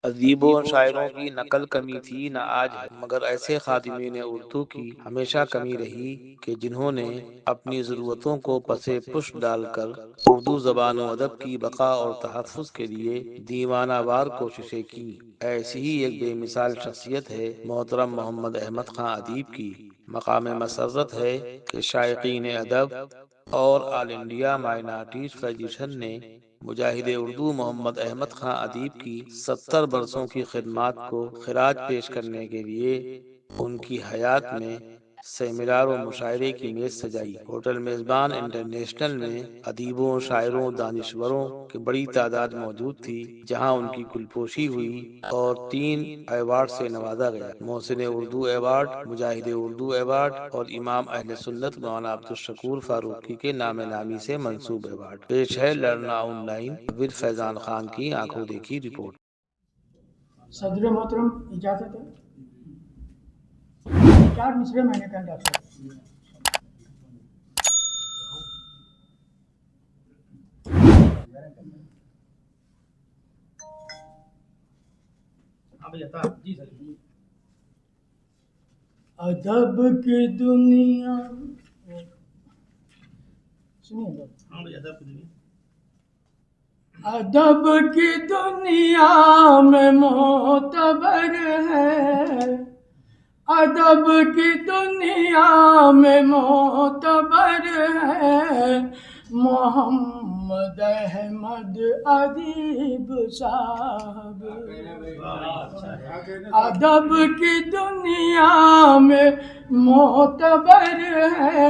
ادیبوں و شاعروں کی نقل کمی تھی نہ آج ہے، مگر ایسے خادمین اردو کی ہمیشہ کمی رہی کہ جنہوں نے اپنی ضرورتوں کو پس پش ڈال کر اردو زبان و ادب کی بقا اور تحفظ کے لیے دیوانہ وار کوششیں کی۔ ایسی ہی ایک بے مثال شخصیت ہے محترم محمد احمد خان ادیب کی۔ مقام مسرت ہے کہ شائقین ادب اور آل انڈیا مائنارٹیز فیڈریشن نے مجاہد اردو محمد احمد خان ادیب کی 70 برسوں کی خدمات کو خراج پیش کرنے کے لیے ان کی حیات میں سیمینار و مشاعرے کی میز سجائی۔ ہوٹل میزبان انٹرنیشنل میں ادیبوں، شاعروں، دانشوروں کی بڑی تعداد موجود تھی، جہاں ان کی گلپوشی ہوئی اور 3 ایوارڈ سے نوازا گیا: محسن اردو ایوارڈ، مجاہد اردو ایوارڈ اور امام اہل سنت مولانا عبدالشکور فاروقی کے نام نامی سے منسوب ایوارڈ۔ پیش ہے لرنا آن لائن ود فیضان خان کی آنکھوں دیکھی رپورٹ۔ صدر محترم اجازت ہے؟ 4 مصرے میں نے کہا ڈاکٹر صاحب۔ ادب کی دنیا ادب کی دنیا میں معتبر ہے، ادب کی دنیا میں معتبر ہے محمد احمد ادیب صاحب۔ ادب کی دنیا میں معتبر ہے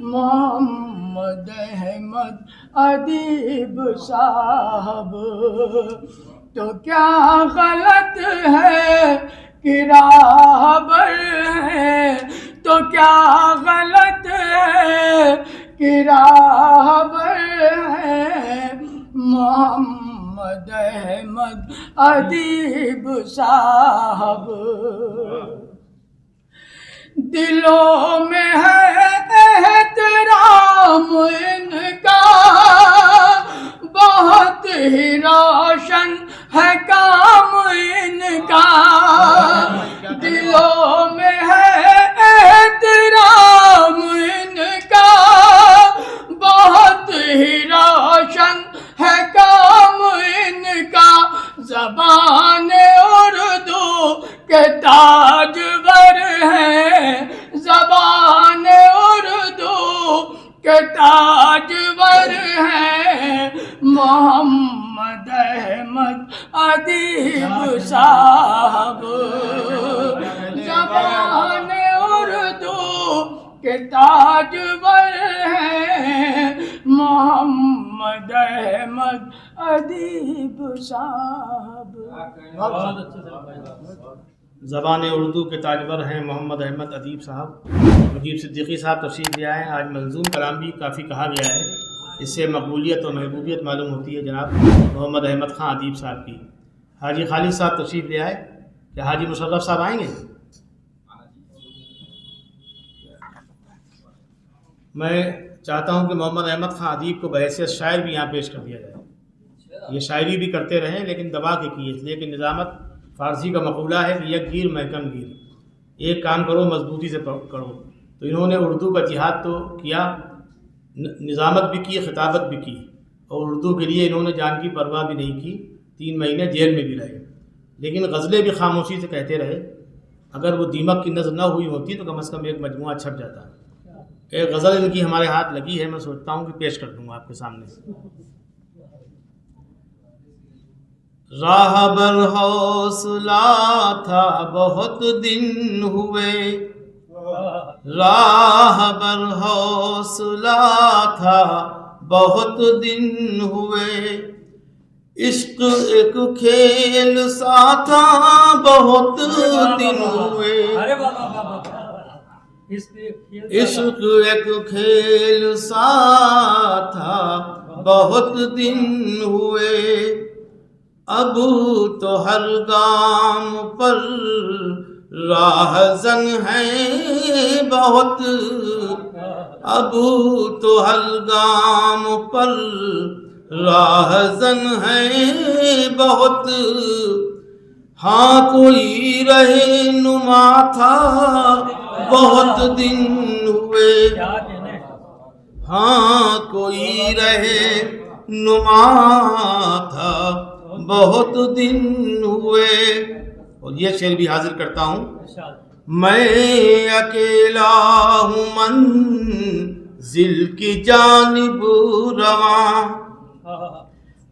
محمد احمد ادیب صاحب۔ تو کیا غلط ہے کہ راہبر ہے، تو کیا غلط ہے کہ راہبر ہے محمد احمد ادیب صاحب۔ دلوں میں ہے احترام ان کا، بہت ہی روشن ہے کام ان کا۔ دلوں میں ہے احترام ان کا، بہت ہی روشن ہے کام ان کا۔ زبان اردو کے تاجور ہیں، زبان اردو کے تاجور ہیں محمد احمد ادیب صاحب۔ زبان اردو کے تاجور ہیں محمد احمد ادیب صاحب۔ زبان اردو کے تاجور ہیں محمد احمد ادیب صاحب۔ مجیب صدیقی صاحب تشریف لے آئے ہیں۔ آج منظوم کلام بھی کافی کہا گیا ہے، اس سے مقبولیت اور محبوبیت معلوم ہوتی ہے جناب محمد احمد خان ادیب صاحب کی۔ حاجی خالد صاحب تشریف لے آئے، کیا حاجی مشرف صاحب آئیں گے؟ میں چاہتا ہوں کہ محمد احمد خان ادیب کو بحیثیت شاعر بھی یہاں پیش کر دیا جائے۔ یہ شاعری بھی کرتے رہیں لیکن دبا کے کیے، اس لیے کہ نظامت فارسی کا مقولہ ہے کہ یک گیر محکم گیر، ایک کام کرو مضبوطی سے کرو۔ تو انہوں نے اردو کا جہاد تو کیا، نظامت بھی کی، خطابت بھی کی، اور اردو کے لیے انہوں نے جان کی پرواہ بھی نہیں کی۔ 3 مہینے جیل میں بھی رہے، لیکن غزلیں بھی خاموشی سے کہتے رہے۔ اگر وہ دیمک کی نظر نہ ہوئی ہوتی تو کم از کم ایک مجموعہ چھپ جاتا۔ ایک غزل ان کی ہمارے ہاتھ لگی ہے، میں سوچتا ہوں کہ پیش کر دوں گا آپ کے سامنے۔ راہبر حوصلہ تھا بہت دن ہوئے، راہبر حوصلہ تھا بہت دن ہوئے، عشق ایک کھیل سا تھا بہت دن ہوئے، عشق ایک کھیل سا تھا بہت دن ہوئے، اب تو ہر گام پر راہزن ہیں بہت، اب تو ہر گام پر راہزن ہیں بہت، ہاں کوئی رہنما تھا بہت دن ہوئے، ہاں کوئی رہنما تھا بہت دن ہوئے. اور یہ شعر بھی حاضر کرتا ہوں. میں اکیلا ہوں منزل کی جانب رواں،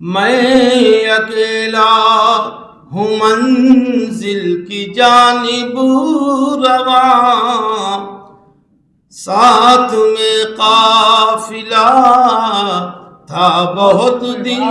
میں اکیلا ہوں منزل کی جانب رواں، ساتھ میں قافلہ تھا بہت دن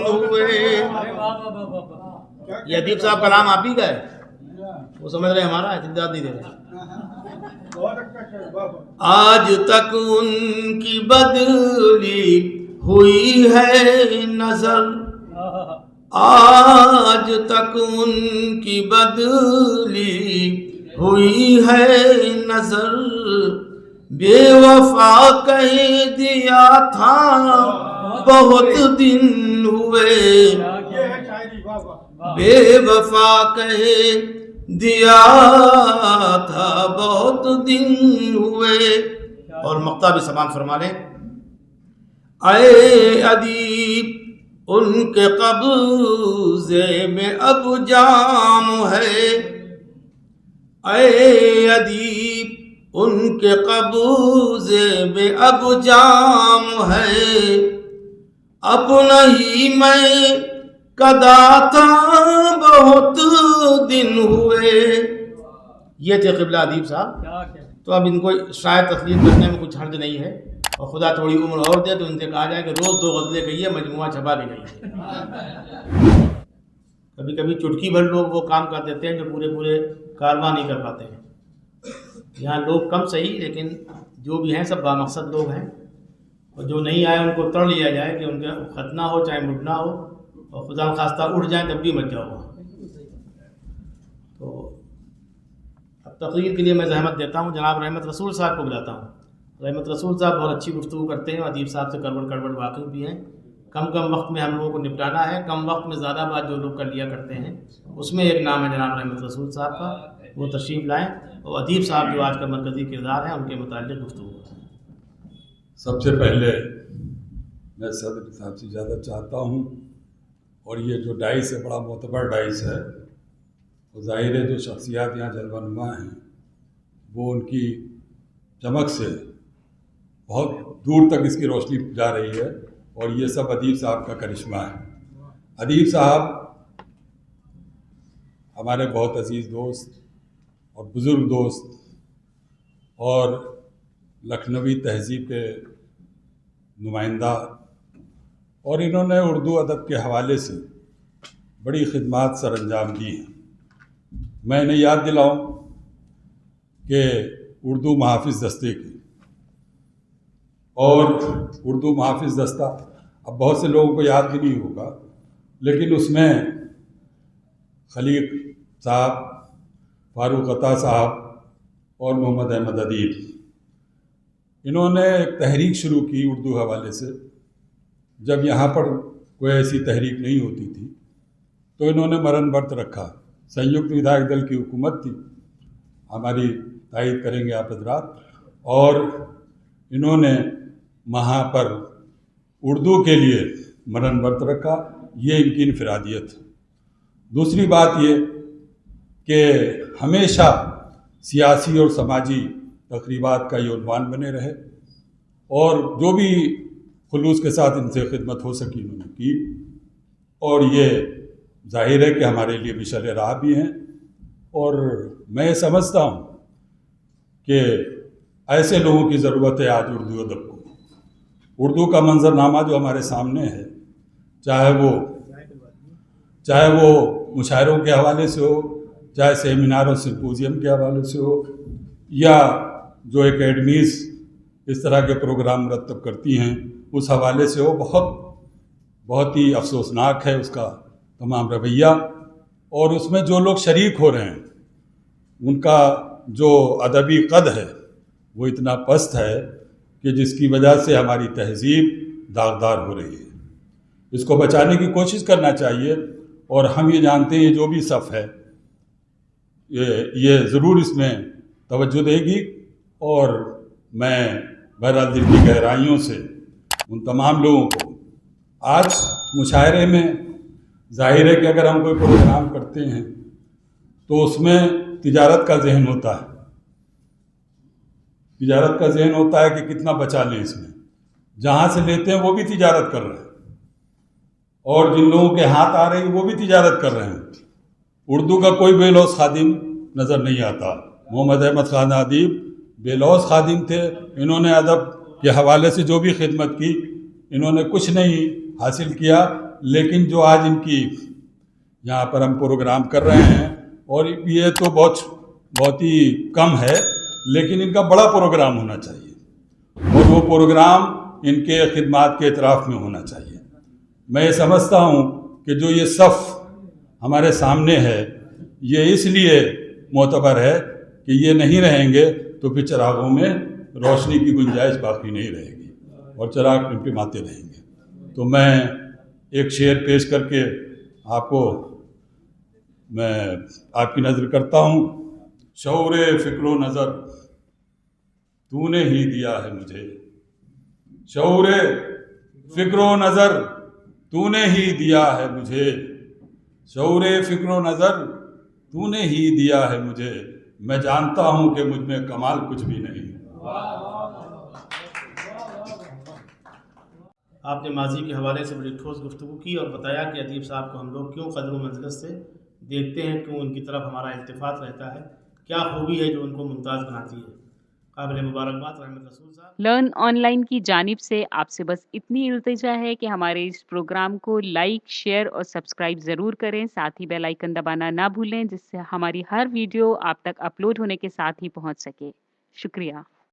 ہوئے. یہ ادیب صاحب کا نام آپ ہی کا ہے، وہ سمجھ رہے ہمارا اعتداد نہیں دے رہے. آج تک ان کی بدلی ہوئی ہے نظر، آج تک ان کی بدلی ہوئی ہے نظر، بے وفا کہہ دیا تھا بہت دن ہوئے، بے وفا کہہ دیا تھا بہت دن ہوئے. اور مقطع بھی سمان فرما لیں. اے ادیب ان کے قبضے میں اب جام ہے، اے ادیب ان کے قبضے میں اب جام ہے، اپنا ہی میں کدا تھا بہت دن ہوئے. یہ تھے قبلہ ادیب صاحب. تو اب ان کو شاید تخلیق کرنے میں کچھ حرج نہیں ہے، اور خدا تھوڑی عمر اور دے تو ان سے کہا جائے کہ روز 2 غزلیں کہیے، مجموعہ چھپا بھی نہیں. کبھی کبھی چٹکی بھر لوگ وہ کام کر دیتے ہیں جو پورے کارواں نہیں کر پاتے ہیں. یہاں لوگ کم صحیح، لیکن جو بھی ہیں سب بامقصد لوگ ہیں، اور جو نہیں آئے ان کو تڑ لیا جائے کہ ان کا ختنہ ہو چاہے مٹنا ہو، اور خدا خواستہ اٹھ جائیں تب بھی مت جاؤ. تو اب تقریر کے لیے میں زحمت دیتا ہوں، جناب رحمت رسول صاحب کو بلاتا ہوں. رحمت رسول صاحب بہت اچھی گفتگو کرتے ہیں، ادیب صاحب سے کڑوڑ واقف بھی ہیں. کم وقت میں ہم لوگوں کو نپٹانا ہے، کم وقت میں زیادہ بات جو لوگ کر لیا کرتے ہیں، اس میں ایک نام ہے جناب رحمت رسول صاحب کا. وہ تشریف لائیں، اور ادیب صاحب جو آج کا مرکزی کردار ہے ان کے متعلق گفتگو. سب سے پہلے میں صدر صاحب سے اجازت چاہتا ہوں، اور یہ جو ڈائس ہے بڑا معتبر ڈائس ہے. ظاہر ہے جو شخصیات یہاں جلوہ نما ہیں وہ ان کی چمک سے بہت دور تک اس کی روشنی جا رہی ہے، اور یہ سب ادیب صاحب کا کرشمہ ہے. ادیب صاحب ہمارے بہت عزیز دوست اور بزرگ دوست، اور لکھنوی تہذیب کے نمائندہ، اور انہوں نے اردو ادب کے حوالے سے بڑی خدمات سر انجام دی ہیں. میں انہیں یاد دلاؤں کہ اردو محافظ دستے کی، اور اردو محافظ دستہ اب بہت سے لوگوں کو یاد بھی نہیں ہوگا، لیکن اس میں خلیق صاحب، فاروق عطا صاحب اور محمد احمد ادیب، انہوں نے ایک تحریک شروع کی اردو حوالے سے. جب یہاں پر کوئی ایسی تحریک نہیں ہوتی تھی تو انہوں نے مرن برت رکھا. سنیکت ودھایک دل کی حکومت تھی، ہماری تائید کریں گے آپ حضرات، اور انہوں نے وہاں پر اردو کے لیے مرن برت رکھا. یہ ان کی انفرادیت. دوسری بات یہ کہ ہمیشہ سیاسی اور سماجی تقریبات کا یہ عنوان بنے رہے، اور جو بھی خلوص کے ساتھ ان سے خدمت ہو سکی انہوں نے کی. اور یہ ظاہر ہے کہ ہمارے لیے مشعل راہ بھی ہیں. اور میں سمجھتا ہوں کہ ایسے لوگوں کی ضرورت ہے آج اردو ادب کو. اردو کا منظرنامہ جو ہمارے سامنے ہے، چاہے وہ مشاعروں کے حوالے سے ہو، چاہے سیمینار اور سمپوزیم کے حوالے سے ہو، یا جو اکیڈمیز اس طرح کے پروگرام مرتب کرتی ہیں اس حوالے سے ہو، بہت ہی افسوسناک ہے اس کا تمام رویہ. اور اس میں جو لوگ شریک ہو رہے ہیں ان کا جو ادبی قد ہے وہ اتنا پست ہے کہ جس کی وجہ سے ہماری تہذیب داغدار ہو رہی ہے. اس کو بچانے کی کوشش کرنا چاہیے. اور ہم یہ جانتے ہیں یہ جو بھی صف ہے یہ ضرور اس میں توجہ دے گی، اور میں بہرحال دل کی گہرائیوں سے ان تمام لوگوں کو، آج مشاعرے میں ظاہر ہے کہ اگر ہم کوئی پروگرام کرتے ہیں تو اس میں تجارت کا ذہن ہوتا ہے، تجارت کا ذہن ہوتا ہے کہ کتنا بچا لیں اس میں، جہاں سے لیتے ہیں وہ بھی تجارت کر رہے ہیں، اور جن لوگوں کے ہاتھ آ رہی وہ بھی تجارت کر رہے ہیں۔ اردو کا کوئی بے لوث خادم نظر نہیں آتا۔ محمد احمد خان ادیب بے لوث خادم تھے، انہوں نے ادب کے حوالے سے جو بھی خدمت کی، انہوں نے کچھ نہیں حاصل کیا، لیکن جو آج ان کی یہاں پر ہم پروگرام کر رہے ہیں، اور یہ تو بہت ہی کم ہے، لیکن ان کا بڑا پروگرام ہونا چاہیے، اور وہ پروگرام ان کے خدمات کے اعتراف میں ہونا چاہیے۔ میں یہ سمجھتا ہوں کہ جو یہ صف ہمارے سامنے ہے یہ اس لیے معتبر ہے کہ یہ نہیں رہیں گے تو پھر چراغوں میں روشنی کی گنجائش باقی نہیں رہے گی، اور چراغ ٹمٹماتے رہیں گے۔ تو میں ایک شعر پیش کر کے آپ کو میں آپ کی نظر کرتا ہوں۔ شعور فکر و نظر تو نے ہی دیا ہے مجھے، شعور فکر و نظر تو نے ہی دیا ہے مجھے، شعور فکر و نظر تو نے ہی دیا ہے مجھے، میں جانتا ہوں کہ مجھ میں کمال کچھ بھی نہیں۔ آپ نے ماضی کے حوالے سے بڑی ٹھوس گفتگو کی اور بتایا کہ ادیب صاحب کو ہم لوگ کیوں قدر و منزلت سے دیکھتے ہیں، کیوں ان کی طرف ہمارا التفات رہتا ہے، کیا خوبی ہے جو ان کو ممتاز بناتی ہے۔ قابل مبارکباد رحمت رسول صاحب۔ لرن آن لائن کی جانب سے آپ سے بس اتنی التجا ہے کہ ہمارے اس پروگرام کو لائک، شیئر اور سبسکرائب ضرور کریں، ساتھ ہی بیل آئیکن دبانا نہ بھولیں، جس سے ہماری ہر ویڈیو آپ تک اپلوڈ ہونے کے ساتھ ہی پہنچ سکے۔ شکریہ۔